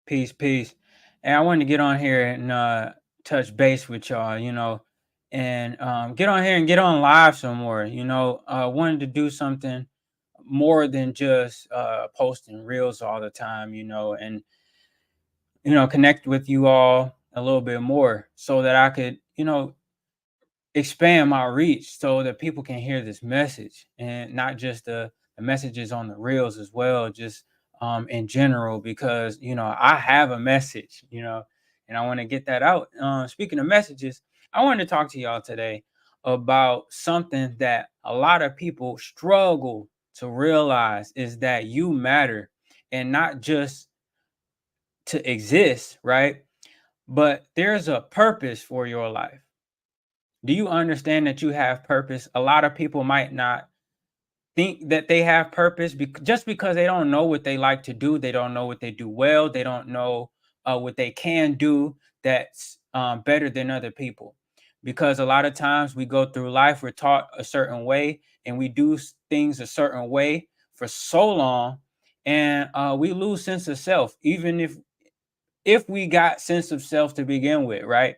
Peace, peace. And I wanted to get on here and touch base with y'all, and get on here and get on live some more. Wanted to do something more than just posting reels all the time, and connect with you all a little bit more so that I could, expand my reach so that people can hear this message and not just the messages on the reels as well, just in general, because I have a message, and I want to get that out. Speaking of messages, I want to talk to y'all today about something that a lot of people struggle to realize is that you matter, and not just to exist, right? But there's a purpose for your life. Do you understand that you have purpose? A lot of people might not think that they have purpose just because they don't know what they like to do. They don't know what they do well. They don't know what they can do that's better than other people. Because a lot of times we go through life, we're taught a certain way, and we do things a certain way for so long, and we lose sense of self, even if we got sense of self to begin with, right?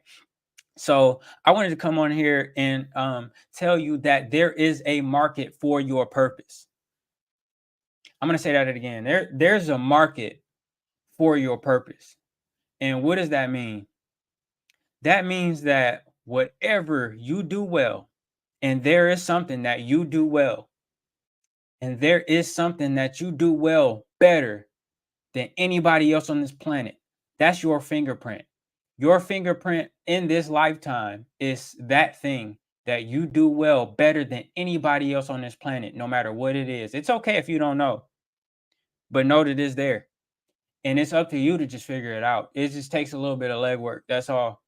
So I wanted to come on here and tell you that there is a market for your purpose. I'm going to say that again. There's a market for your purpose. And what does that mean? That means that whatever you do well, and there is something that you do well, and there is something that you do well better than anybody else on this planet. That's your fingerprint. Your fingerprint in this lifetime is that thing that you do well better than anybody else on this planet, no matter what it is. It's okay if you don't know, but know that it's there. And it's up to you to just figure it out. It just takes a little bit of legwork. That's all.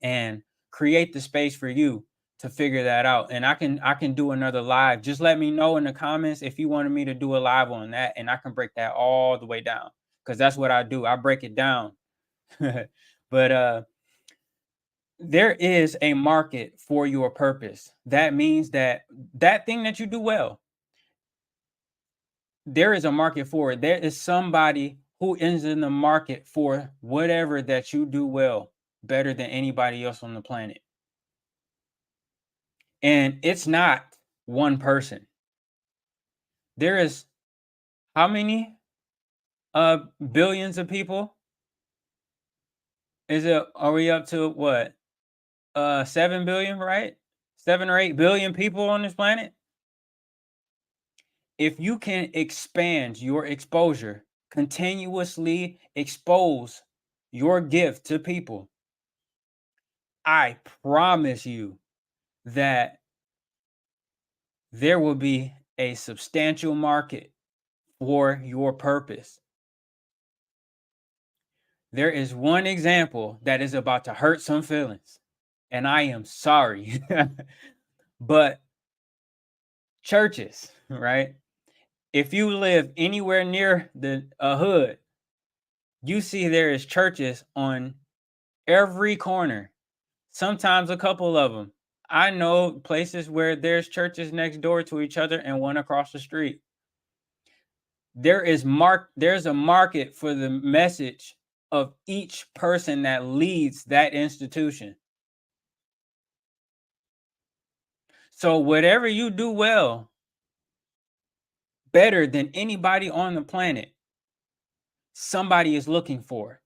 And create the space for you to figure that out. And I can do another live. Just let me know in the comments if you wanted me to do a live on that, and I can break that all the way down, because that's what I do. I break it down. But there is a market for your purpose. That means that thing that you do well, there is a market for it. There is somebody who is in the market for whatever that you do well better than anybody else on the planet. And it's not one person. There is how many billions of people? Are we up to what? 7 billion, right? 7 or 8 billion people on this planet. If you can expand your exposure, continuously expose your gift to people, I promise you that there will be a substantial market for your purpose. There is one example that is about to hurt some feelings, and I am sorry. But churches, right? If you live anywhere near a hood, you see there is churches on every corner, sometimes a couple of them. I know places where there's churches next door to each other and one across the street. There's a market for the message of each person that leads that institution. So whatever you do well, better than anybody on the planet, somebody is looking for.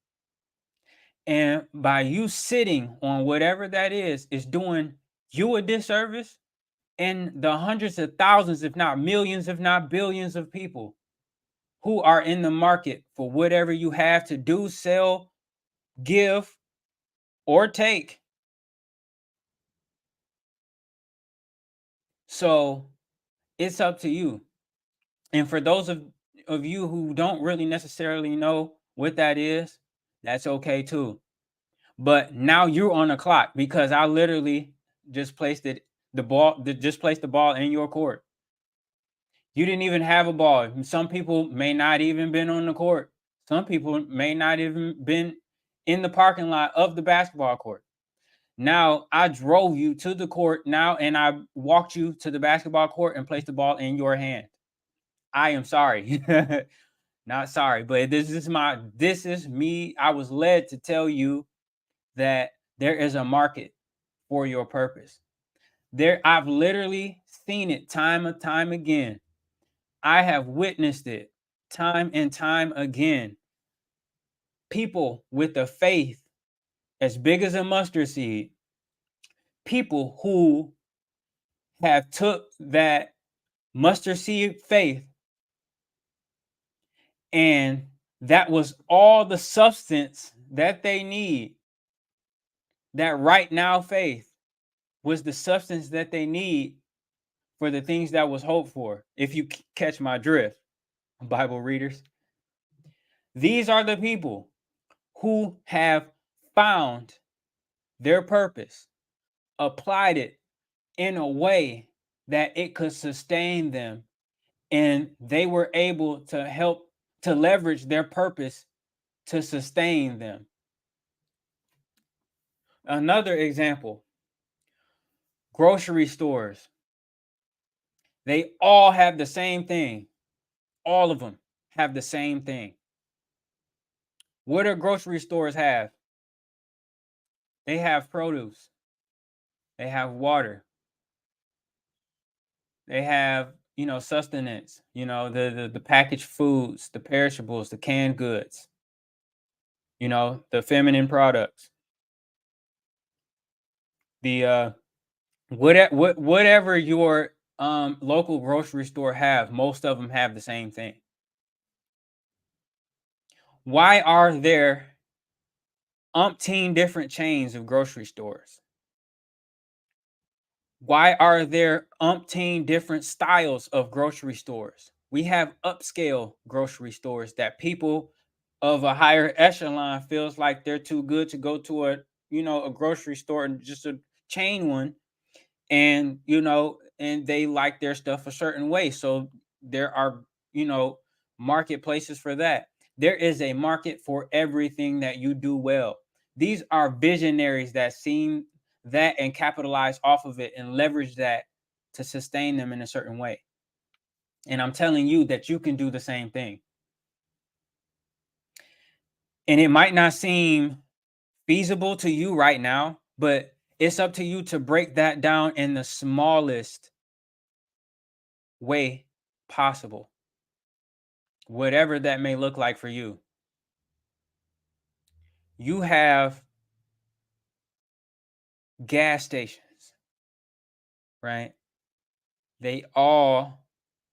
And by you sitting on whatever that is doing you a disservice, and the hundreds of thousands, if not millions, if not billions of people who are in the market for whatever you have to do, sell, give, or take. So it's up to you. And for those of you who don't really necessarily know what that is, that's okay too. But now you're on the clock, because I literally just placed the ball in your court. You didn't even have a ball. Some people may not even been on the court. Some people may not even been in the parking lot of the basketball court. Now I drove you to the court now, and I walked you to the basketball court and placed the ball in your hand. I am sorry. Not sorry, but this is me. I was led to tell you that there is a market for your purpose. I've literally seen it time and time again. I have witnessed it time and time again. People with a faith as big as a mustard seed, people who have took that mustard seed faith, and that was all the substance that they need. That right now faith was the substance that they need for the things that was hoped for. If you catch my drift, Bible readers, these are the people who have found their purpose, applied it in a way that it could sustain them, and they were able to help to leverage their purpose to sustain them. Another example, grocery stores. They all have the same thing. All of them have the same thing. What do grocery stores have? They have produce. They have water. They have, sustenance, the packaged foods, the perishables, the canned goods, the feminine products. The whatever your local grocery store have, most of them have the same thing. Why are there umpteen different chains of grocery stores? Why are there umpteen different styles of grocery stores? We have upscale grocery stores that people of a higher echelon feels like they're too good to go to a grocery store and just a chain one, and and they like their stuff a certain way. So there are, marketplaces for that. There is a market for everything that you do well. These are visionaries that seen that and capitalize off of it and leverage that to sustain them in a certain way. And I'm telling you that you can do the same thing. And it might not seem feasible to you right now, but it's up to you to break that down in the smallest way possible, whatever that may look like for you. You have gas stations, right? They all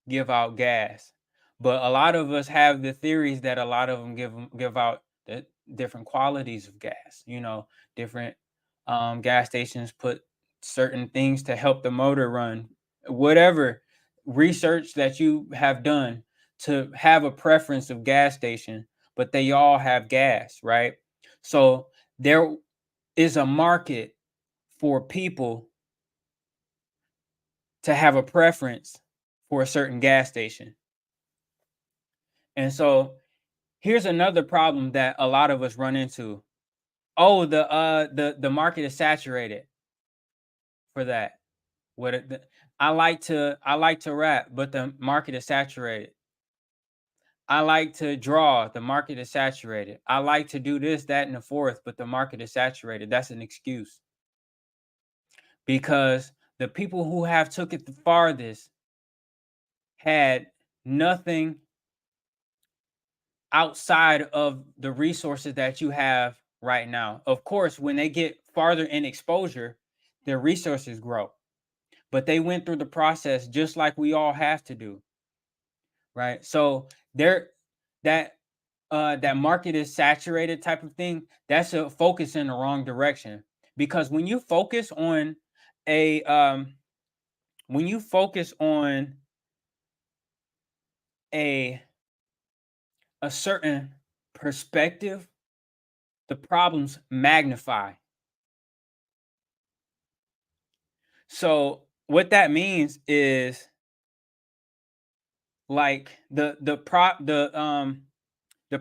give out gas, but a lot of us have the theories that a lot of them give out the different qualities of gas. Different gas stations put certain things to help the motor run. Whatever research that you have done to have a preference of gas station, but they all have gas, right? So there is a market for people to have a preference for a certain gas station. And so here's another problem that a lot of us run into. Oh, the market is saturated for that. I like to rap, but the market is saturated. I like to draw, the market is saturated. I like to do this, that, and the fourth, but the market is saturated. That's an excuse. Because the people who have took it the farthest had nothing outside of the resources that you have right now. Of course, when they get farther in exposure, their resources grow. But they went through the process just like we all have to do. Right? So there that market is saturated type of thing, that's a focus in the wrong direction. Because when you focus on a when you focus on a a certain perspective, the problems magnify. So what that means is, like, the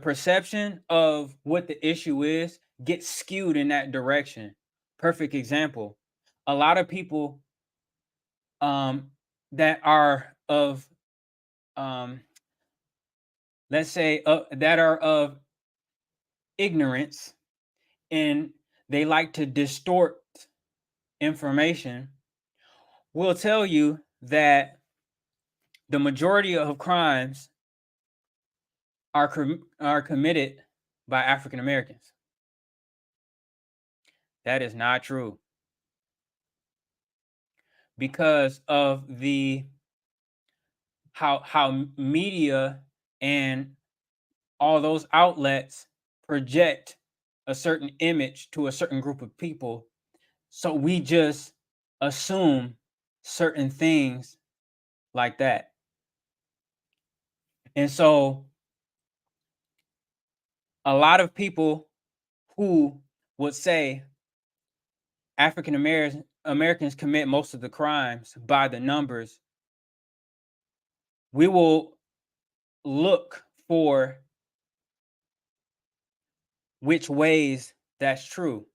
perception of what the issue is gets skewed in that direction. Perfect example. A lot of people that are of um let's say, that are of ignorance, and they like to distort information, will tell you that the majority of crimes are committed by African Americans. That is not true because of the how media and all those outlets project a certain image to a certain group of people. So we just assume certain things like that. And so a lot of people who would say African Americans commit most of the crimes by the numbers, we will look for which ways that's true.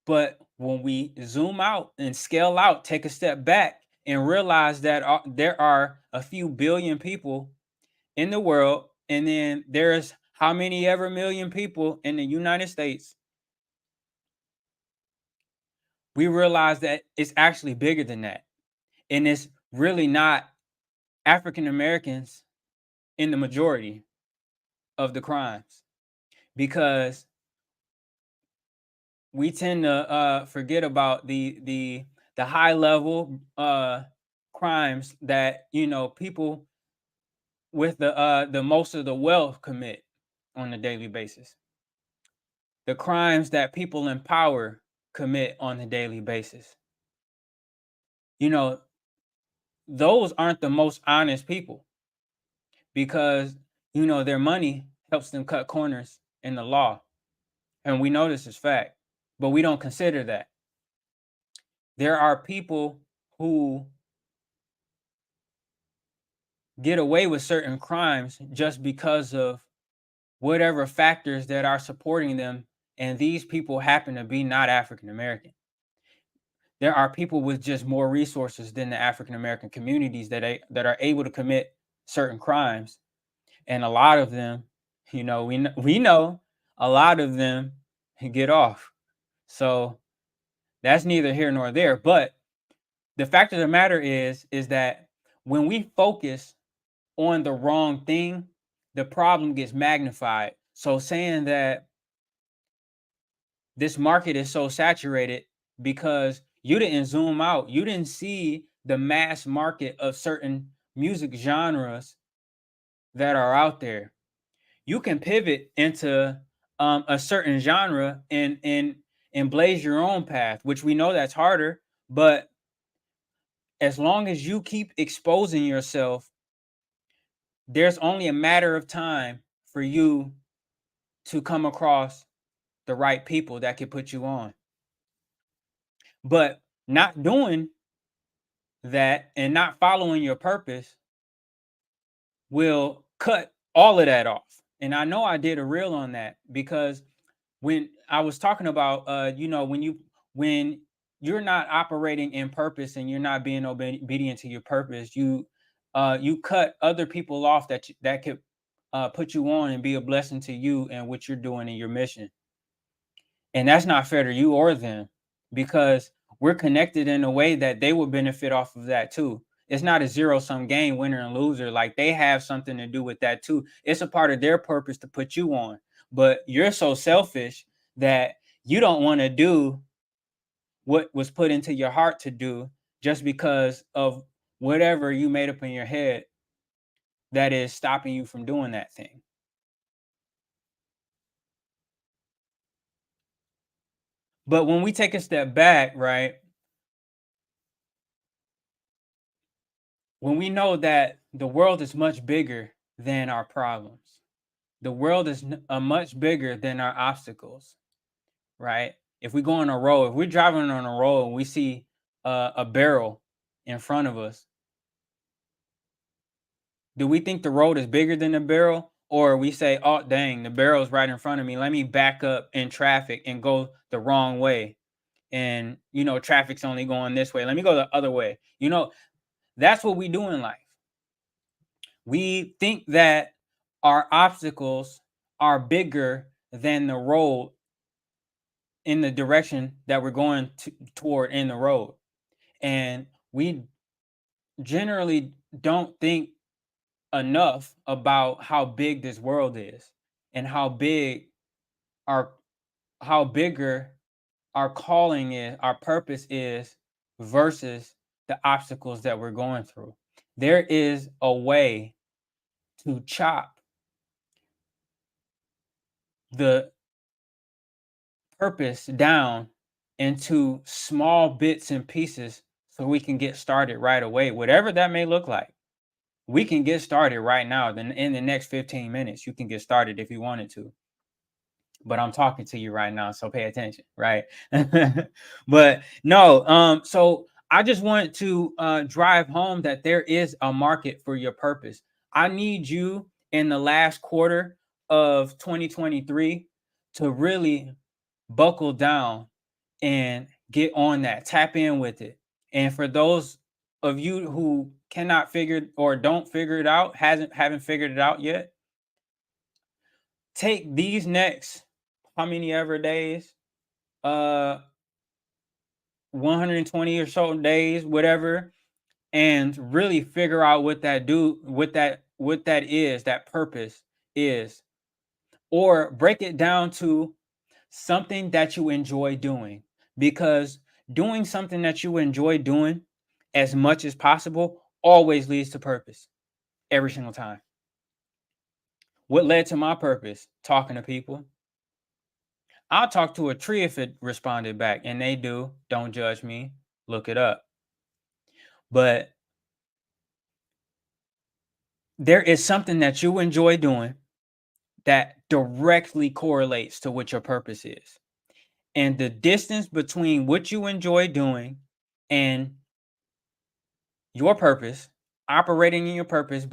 But when we zoom out and scale out, take a step back and realize that there are a few billion people in the world, and then there's how many ever million people in the United States, we realize that it's actually bigger than that. And it's really not African Americans in the majority of the crimes, because we tend to forget about the high level crimes that people with the most of the wealth commit on a daily basis. The crimes that people in power commit on a daily basis. You know, those aren't the most honest people, because their money helps them cut corners in the law. And we know this is fact, but we don't consider that. There are people who get away with certain crimes just because of whatever factors that are supporting them, and these people happen to be not African American. There are people with just more resources than the African American communities that are able to commit certain crimes, and a lot of them, we know a lot of them get off. So that's neither here nor there. But the fact of the matter is that when we focus on the wrong thing, the problem gets magnified. So saying that this market is so saturated because you didn't zoom out, you didn't see the mass market of certain music genres that are out there. You can pivot into a certain genre and blaze your own path, which we know that's harder, but as long as you keep exposing yourself, there's only a matter of time for you to come across the right people that can put you on. But not doing that and not following your purpose will cut all of that off. And I know I did a reel on that, because when I was talking about when you're not operating in purpose and you're not being obedient to your purpose, you cut other people off that could put you on and be a blessing to you and what you're doing in your mission. And that's not fair to you or them, because we're connected in a way that they will benefit off of that too. It's not a zero-sum game, winner and loser. Like, they have something to do with that too. It's a part of their purpose to put you on. But you're so selfish that you don't want to do what was put into your heart to do, just because of whatever you made up in your head that is stopping you from doing that thing. But when we take a step back, right, when we know that the world is much bigger than our problems, the world is much bigger than our obstacles, right? If we go on a road, if we're driving on a road and we see a barrel in front of us, do we think the road is bigger than the barrel? Or we say, oh, dang, the barrel's right in front of me. Let me back up in traffic and go the wrong way. And, traffic's only going this way. Let me go the other way. That's what we do in life. We think that our obstacles are bigger than the road in the direction that we're going toward in the road. And we generally don't think enough about how big this world is and our how bigger our calling is, our purpose is versus the obstacles that we're going through. There is a way to chop the purpose down into small bits and pieces so we can get started right away, whatever that may look like. We can get started right now. Then in the next 15 minutes, you can get started if you wanted to. But I'm talking to you right now, so pay attention, right? But no, so I just want to drive home that there is a market for your purpose. I need you in the last quarter of 2023 to really buckle down and get on that, tap in with it. And for those of you who cannot figure or don't figure it out, haven't figured it out yet, take these next how many ever days, uh 120 or so days, whatever, and really figure out what that is, that purpose is, or break it down to something that you enjoy doing, because doing something that you enjoy doing as much as possible always leads to purpose every single time. What led to my purpose? Talking to people. I'll talk to a tree if it responded back, and they do. Don't judge me. Look it up. But there is something that you enjoy doing that directly correlates to what your purpose is. And the distance between what you enjoy doing and your purpose, operating in your purpose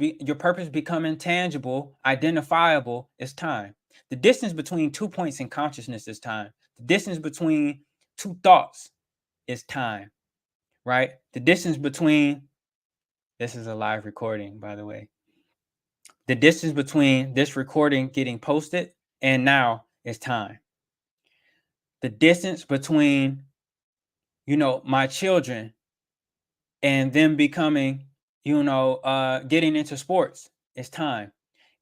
becoming tangible, identifiable, is time. The distance between 2 points in consciousness is time. The distance between two thoughts is time, right? The distance between, this is a live recording, by the way. The distance between this recording getting posted and now is time. The distance between, my children and them becoming, getting into sports is time.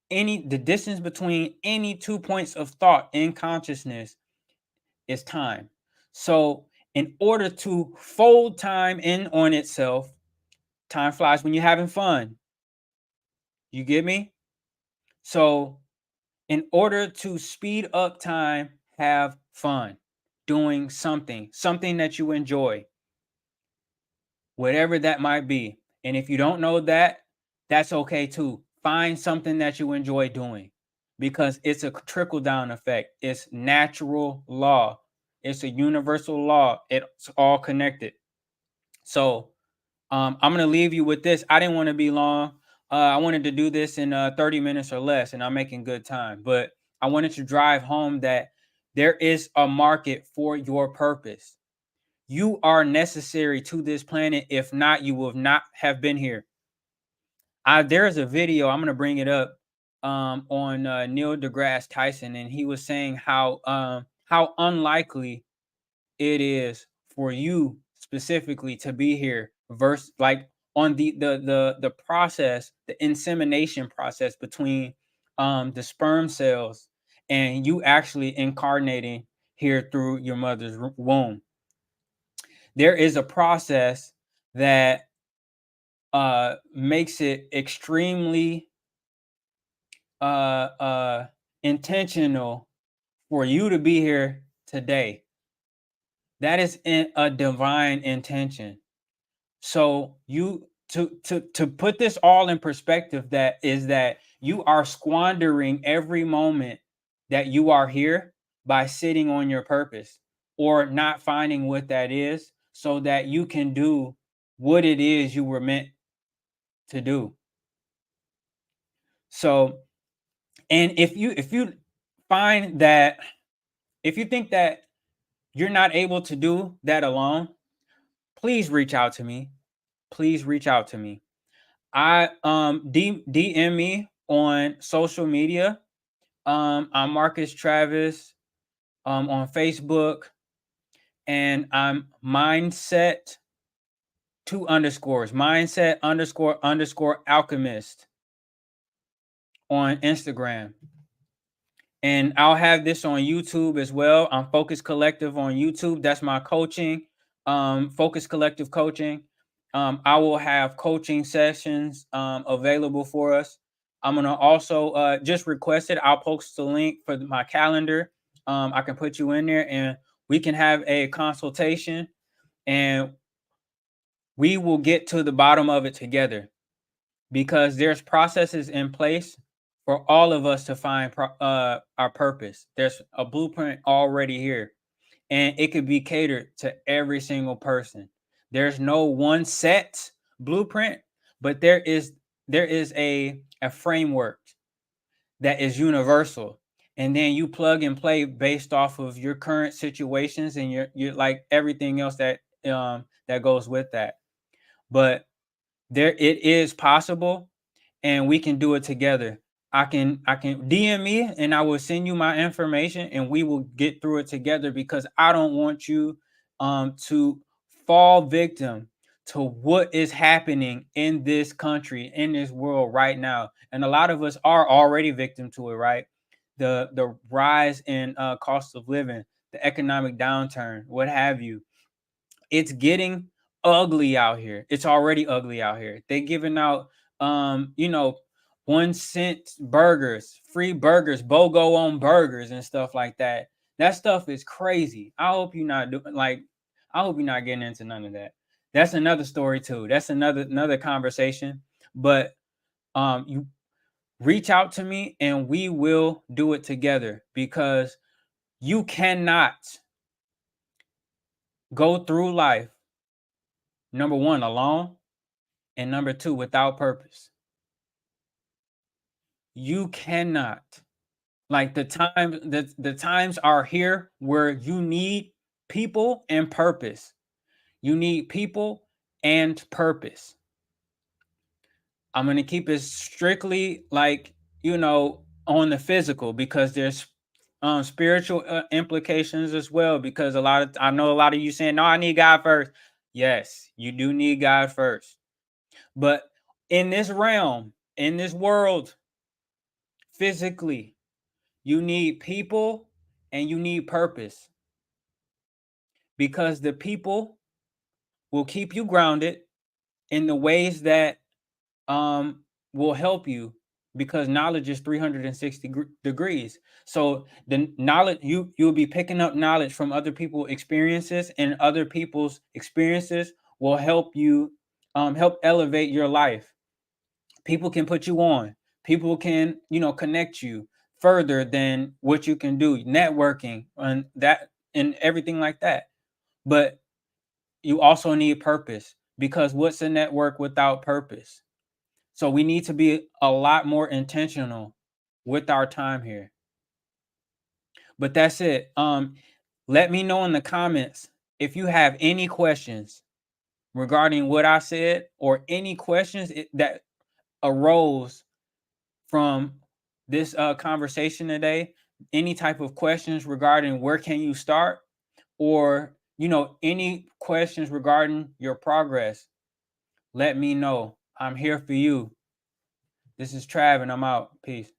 The distance between any 2 points of thought in consciousness is time. So in order to fold time in on itself, time flies when you're having fun. You get me? So in order to speed up time, have fun doing something that you enjoy, whatever that might be. And if you don't know that, that's okay too. Find something that you enjoy doing, because it's a trickle down effect. It's natural law. It's a universal law. It's all connected. So I'm going to leave you with this. I didn't want to be long. I wanted to do this in 30 minutes or less, and I'm making good time. But I wanted to drive home that there is a market for your purpose. You are necessary to this planet. If not, you will not have been here. There is a video, I'm going to bring it up, on Neil deGrasse Tyson, and he was saying how unlikely it is for you specifically to be here versus like on the process, the insemination process between the sperm cells and you actually incarnating here through your mother's womb. There is a process that makes it extremely intentional for you to be here today. That is a divine intention. So you to put this all in perspective, that you are squandering every moment that you are here by sitting on your purpose or not finding what that is, so that you can do what it is you were meant to do. So, and if you find that, if you think that you're not able to do that alone, please reach out to me. Please reach out to me. DM me on social media. I'm Marcus Travis on Facebook, and I'm mindset two underscores mindset underscore alchemist on Instagram. And I'll have this on YouTube as well. I'm Focus Collective on YouTube. That's my coaching, Focus Collective coaching. I will have coaching sessions available for us. I'm gonna also just request it. I'll post the link for my calendar. I can put you in there, and we can have a consultation, and we will get to the bottom of it together, because there's processes in place for all of us to find our purpose. There's a blueprint already here, and it could be catered to every single person. There's no one set blueprint, but there is a framework that is universal, and then you plug and play based off of your current situations and your like everything else that goes with that. But there it is possible, and we can do it together. I can DM me, and I will send you my information, and we will get through it together, because I don't want you to fall victim to what is happening in this country, in this world right now. And a lot of us are already victim to it, right? The rise in cost of living, the economic downturn, what have you. It's getting ugly out here. It's already ugly out here. They giving out 1 cent burgers, free burgers, BOGO on burgers and stuff like that. That stuff is crazy. I hope you're not getting into none of that. That's another story too. That's another conversation. But you reach out to me, and we will do it together, because you cannot go through life, number one, alone, and number two, without purpose. You cannot. Like, the times are here where you need people and purpose. You need people and purpose. I'm going to keep it strictly on the physical, because there's spiritual implications as well, because I know a lot of you saying, no, I need God first. Yes, you do need God first. But in this realm, in this world, physically, you need people and you need purpose, because the people will keep you grounded in the ways that will help you, because knowledge is 360 degrees. So the knowledge, you'll be picking up knowledge from other people's experiences, and other people's experiences will help you help elevate your life. People can put you on. People can, connect you further than what you can do, networking and everything like that. But you also need purpose, because what's a network without purpose? So we need to be a lot more intentional with our time here. But that's it. Let me know in the comments if you have any questions regarding what I said, or any questions that arose from this conversation today. Any type of questions regarding where can you start, or any questions regarding your progress. Let me know. I'm here for you. This is Trav, and I'm out. Peace.